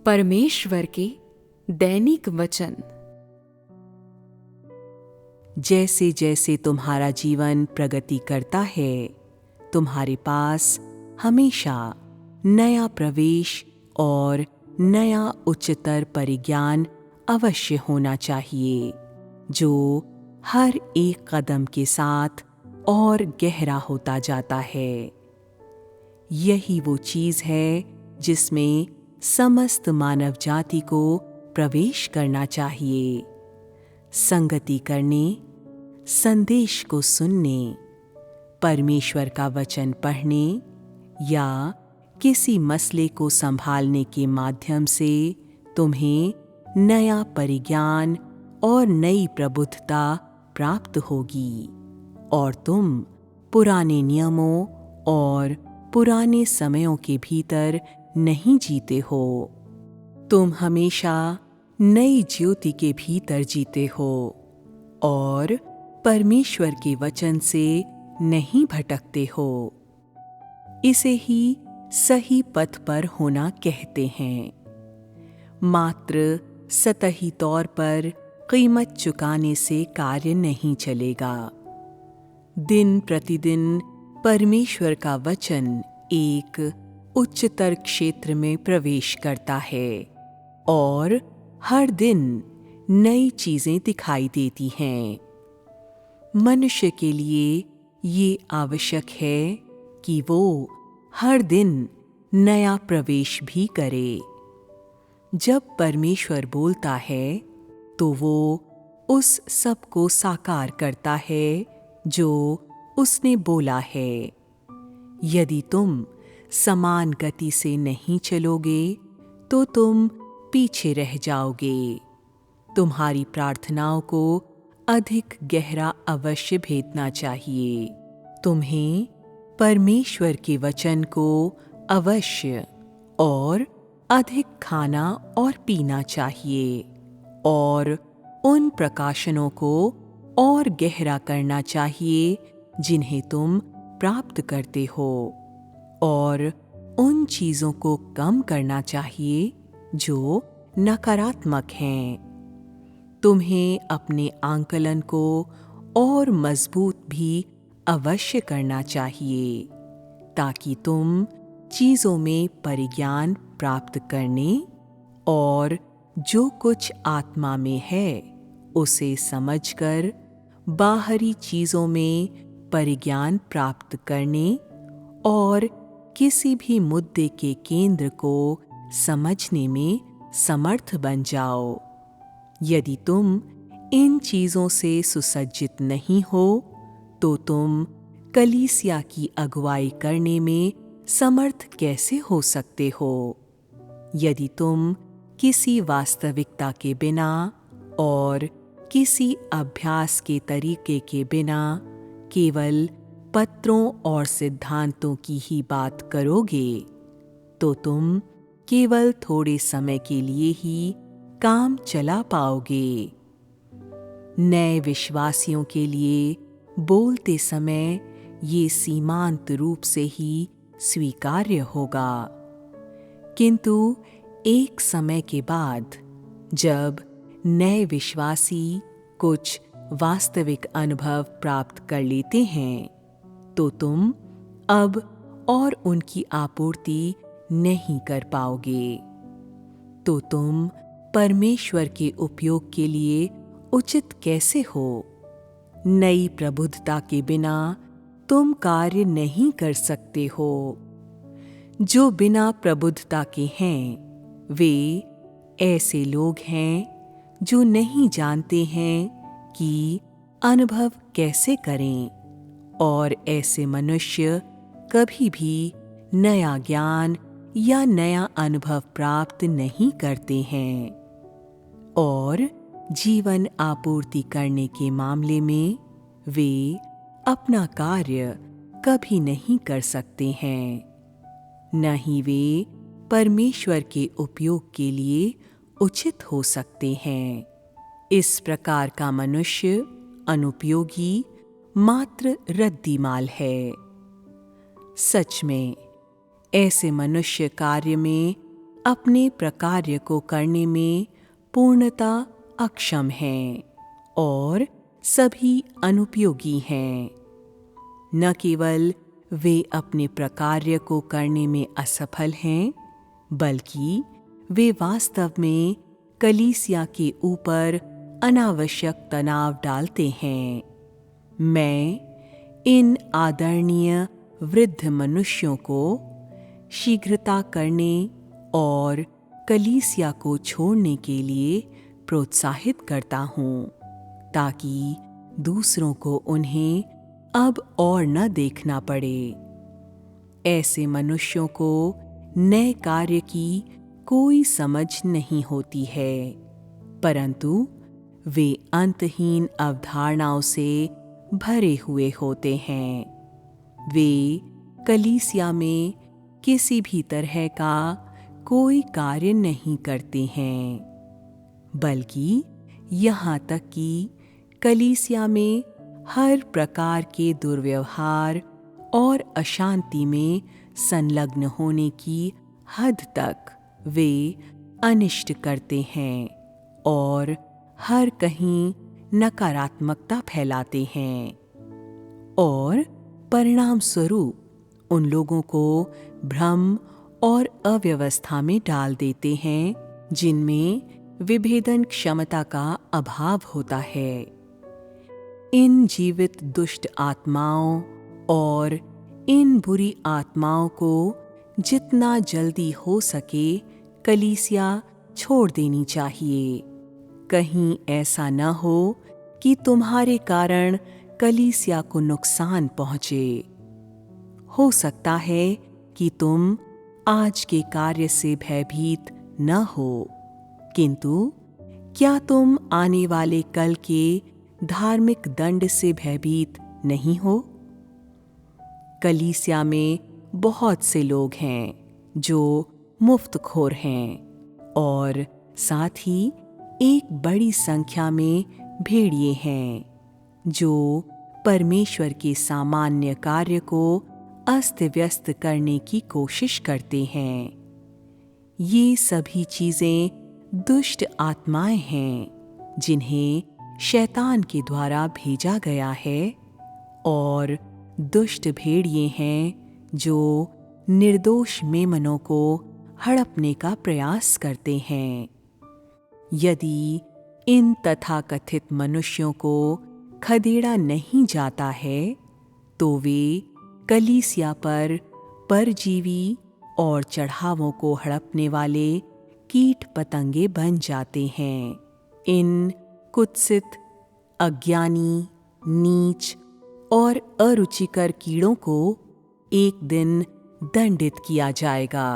परमेश्वर के दैनिक वचन। जैसे जैसे तुम्हारा जीवन प्रगति करता है, तुम्हारे पास हमेशा नया प्रवेश और नया उच्चतर परिज्ञान अवश्य होना चाहिए, जो हर एक कदम के साथ और गहरा होता जाता है। यही वो चीज है जिसमें समस्त मानव जाति को प्रवेश करना चाहिए। संगति करने, संदेश को सुनने, परमेश्वर का वचन पढ़ने या किसी मसले को संभालने के माध्यम से तुम्हें नया परिज्ञान और नई प्रबुद्धता प्राप्त होगी और तुम पुराने नियमों और पुराने समयों के भीतर नहीं जीते हो। तुम हमेशा नई ज्योति के भीतर जीते हो और परमेश्वर के वचन से नहीं भटकते हो। इसे ही सही पथ पर होना कहते हैं। मात्र सतही तौर पर कीमत चुकाने से कार्य नहीं चलेगा। दिन प्रतिदिन परमेश्वर का वचन एक उच्चतर क्षेत्र में प्रवेश करता है और हर दिन नई चीजें दिखाई देती हैं। मनुष्य के लिए ये आवश्यक है कि वो हर दिन नया प्रवेश भी करे। जब परमेश्वर बोलता है तो वो उस सब को साकार करता है जो उसने बोला है। यदि तुम समान गति से नहीं चलोगे तो तुम पीछे रह जाओगे। तुम्हारी प्रार्थनाओं को अधिक गहरा अवश्य भेदना चाहिए। तुम्हें परमेश्वर के वचन को अवश्य और अधिक खाना और पीना चाहिए और उन प्रकाशनों को और गहरा करना चाहिए जिन्हें तुम प्राप्त करते हो और उन चीजों को कम करना चाहिए जो नकारात्मक हैं। तुम्हें अपने आंकलन को और मजबूत भी अवश्य करना चाहिए ताकि तुम चीजों में परिज्ञान प्राप्त करने और जो कुछ आत्मा में है उसे समझकर बाहरी चीजों में परिज्ञान प्राप्त करने और किसी भी मुद्दे के केंद्र को समझने में समर्थ बन जाओ। यदि तुम इन चीजों से सुसज्जित नहीं हो तो तुम कलीसिया की अगुवाई करने में समर्थ कैसे हो सकते हो? यदि तुम किसी वास्तविकता के बिना और किसी अभ्यास के तरीके के बिना केवल पत्रों और सिद्धांतों की ही बात करोगे तो तुम केवल थोड़े समय के लिए ही काम चला पाओगे। नए विश्वासियों के लिए बोलते समय ये सीमांत रूप से ही स्वीकार्य होगा, किंतु एक समय के बाद जब नए विश्वासी कुछ वास्तविक अनुभव प्राप्त कर लेते हैं तो तुम अब और उनकी आपूर्ति नहीं कर पाओगे। तो तुम परमेश्वर के उपयोग के लिए उचित कैसे हो? नई प्रबुद्धता के बिना तुम कार्य नहीं कर सकते हो। जो बिना प्रबुद्धता के हैं वे ऐसे लोग हैं जो नहीं जानते हैं कि अनुभव कैसे करें और ऐसे मनुष्य कभी भी नया ज्ञान या नया अनुभव प्राप्त नहीं करते हैं और जीवन आपूर्ति करने के मामले में वे अपना कार्य कभी नहीं कर सकते हैं, न ही वे परमेश्वर के उपयोग के लिए उचित हो सकते हैं। इस प्रकार का मनुष्य अनुपयोगी मात्र रद्दी माल है। सच में ऐसे मनुष्य कार्य में अपने प्रकार्य को करने में पूर्णता अक्षम हैं और सभी अनुपयोगी हैं। न केवल वे अपने प्रकार्य को करने में असफल हैं, बल्कि वे वास्तव में कलीसिया के ऊपर अनावश्यक तनाव डालते हैं। मैं इन आदरणीय वृद्ध मनुष्यों को शीघ्रता करने और कलीसिया को छोड़ने के लिए प्रोत्साहित करता हूँ, ताकि दूसरों को उन्हें अब और न देखना पड़े। ऐसे मनुष्यों को नए कार्य की कोई समझ नहीं होती है, परंतु वे अंतहीन अवधारणाओं से भरे हुए होते हैं। वे कलीसिया में किसी भी तरह का कोई कार्य नहीं करते हैं, बल्कि यहाँ तक कि कलीसिया में हर प्रकार के दुर्व्यवहार और अशांति में संलग्न होने की हद तक वे अनिष्ट करते हैं और हर कहीं नकारात्मकता फैलाते हैं, और परिणाम स्वरूप उन लोगों को भ्रम और अव्यवस्था में डाल देते हैं, जिनमें विभेदन क्षमता का अभाव होता है। इन जीवित दुष्ट आत्माओं और इन बुरी आत्माओं को जितना जल्दी हो सके कलीसिया छोड़ देनी चाहिए। कहीं ऐसा न हो कि तुम्हारे कारण कलीसिया को नुकसान पहुंचे। हो सकता है कि तुम आज के कार्य से भयभीत न हो, किंतु क्या तुम आने वाले कल के धार्मिक दंड से भयभीत नहीं हो? कलीसिया में बहुत से लोग हैं जो मुफ्तखोर हैं, और साथ ही एक बड़ी संख्या में भेड़िए हैं जो परमेश्वर के सामान्य कार्य को अस्त व्यस्त करने की कोशिश करते हैं। ये सभी चीजें दुष्ट आत्माएं हैं जिन्हें शैतान के द्वारा भेजा गया है, और दुष्ट भेड़िए हैं जो निर्दोष मेमनों को हड़पने का प्रयास करते हैं। यदि इन तथाकथित मनुष्यों को खदेड़ा नहीं जाता है, तो वे कलीसिया पर परजीवी और चढ़ावों को हड़पने वाले कीट पतंगे बन जाते हैं। इन कुत्सित, अज्ञानी, नीच और अरुचिकर कीड़ों को एक दिन दंडित किया जाएगा।